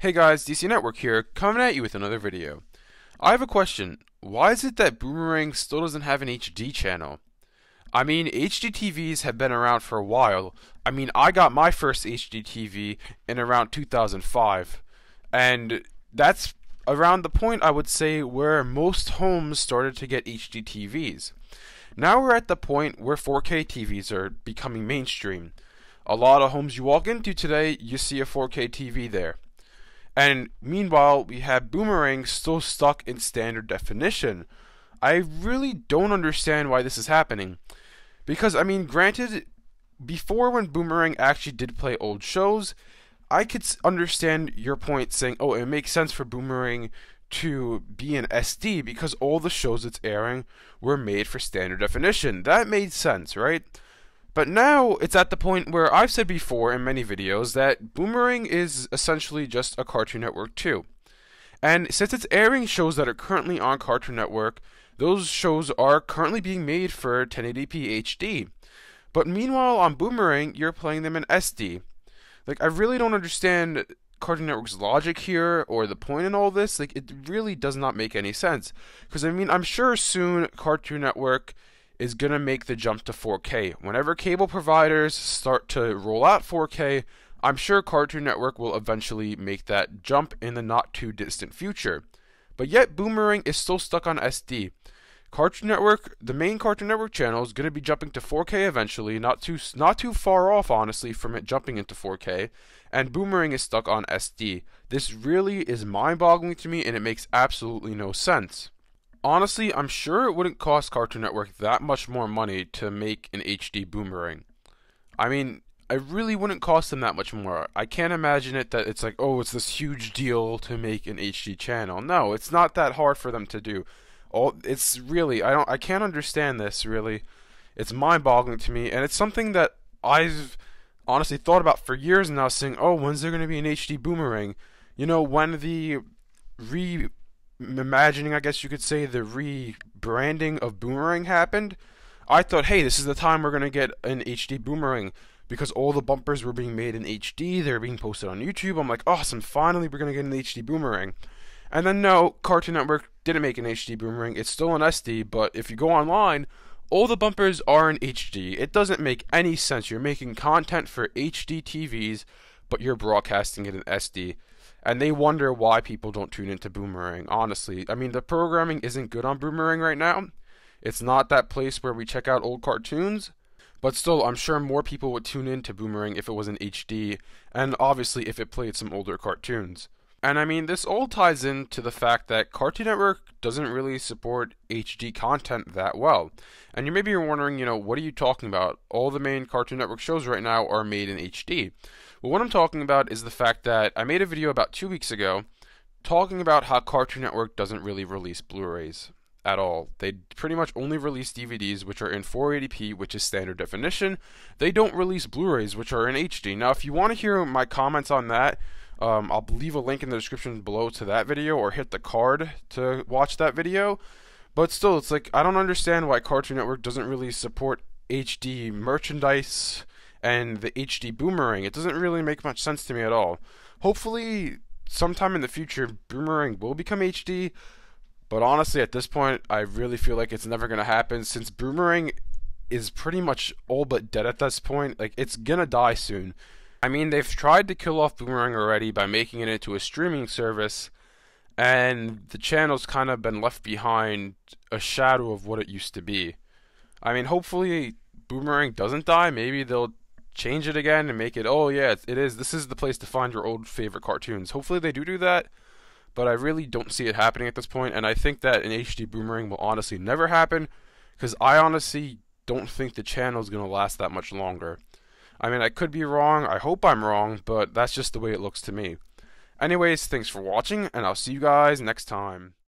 Hey guys, DC Network here, coming at you with another video. I have a question. Why is it that Boomerang still doesn't have an HD channel? I mean, HD TVs have been around for a while. I mean, I got my first HD TV in around 2005. And that's around the point, I would say, where most homes started to get HD TVs. Now we're at the point where 4K TVs are becoming mainstream. A lot of homes you walk into today, you see a 4K TV there. And meanwhile, we have Boomerang still stuck in standard definition. I really don't understand why this is happening. Because, I mean, granted, before when Boomerang actually did play old shows, I could understand your point saying, oh, it makes sense for Boomerang to be an SD because all the shows it's airing were made for standard definition. That made sense, right? But now it's at the point where I've said before in many videos that Boomerang is essentially just a Cartoon Network 2. And since it's airing shows that are currently on Cartoon Network, those shows are currently being made for 1080p HD. But meanwhile on Boomerang, you're playing them in SD. Like, I really don't understand Cartoon Network's logic here or the point in all this. Like, it really does not make any sense. Because, I mean, I'm sure soon Cartoon Network is going to make the jump to 4K. Whenever cable providers start to roll out 4K, I'm sure Cartoon Network will eventually make that jump in the not too distant future. But yet Boomerang is still stuck on SD. Cartoon Network, the main Cartoon Network channel, is going to be jumping to 4K eventually, not too far off honestly from it jumping into 4K, and Boomerang is stuck on SD. This really is mind-boggling to me and it makes absolutely no sense. Honestly, I'm sure it wouldn't cost Cartoon Network that much more money to make an HD Boomerang. I mean, it really wouldn't cost them that much more. I can't imagine it that it's like, oh, it's this huge deal to make an HD channel. No, it's not that hard for them to do. It's really, I can't understand this, really. It's mind-boggling to me, and it's something that I've honestly thought about for years now, saying, oh, when's there going to be an HD Boomerang? You know, when the imagining, I guess you could say, the rebranding of Boomerang happened, I thought, hey, this is the time we're going to get an HD Boomerang, because all the bumpers were being made in HD, they were being posted on YouTube. I'm like, awesome, finally we're going to get an HD Boomerang. And then no, Cartoon Network didn't make an HD Boomerang, it's still an SD, but if you go online, all the bumpers are in HD. It doesn't make any sense. You're making content for HD TVs, but you're broadcasting it in SD. And they wonder why people don't tune into Boomerang, honestly. I mean, the programming isn't good on Boomerang right now. It's not that place where we check out old cartoons. But still, I'm sure more people would tune into Boomerang if it was in HD, and obviously if it played some older cartoons. And I mean, this all ties into the fact that Cartoon Network doesn't really support HD content that well. And you may be wondering, you know, what are you talking about? All the main Cartoon Network shows right now are made in HD. Well, what I'm talking about is the fact that I made a video about 2 weeks ago talking about how Cartoon Network doesn't really release Blu-rays at all. They pretty much only release DVDs, which are in 480p, which is standard definition. They don't release Blu-rays, which are in HD. Now, if you want to hear my comments on that, I'll leave a link in the description below to that video, or hit the card to watch that video. But still, it's like, I don't understand why Cartoon Network doesn't really support HD merchandise and the HD Boomerang. It doesn't really make much sense to me at all. Hopefully, sometime in the future, Boomerang will become HD, but honestly, at this point, I really feel like it's never going to happen, since Boomerang is pretty much all but dead at this point. Like, it's gonna die soon. I mean, they've tried to kill off Boomerang already by making it into a streaming service, and the channel's kind of been left behind a shadow of what it used to be. I mean, hopefully Boomerang doesn't die. Maybe they'll change it again and make it, oh yeah, this is the place to find your old favorite cartoons. Hopefully they do that, but I really don't see it happening at this point, and I think that an HD Boomerang will honestly never happen, because I honestly don't think the channel is going to last that much longer. I mean, I could be wrong, I hope I'm wrong, but that's just the way it looks to me. Anyways, thanks for watching, and I'll see you guys next time.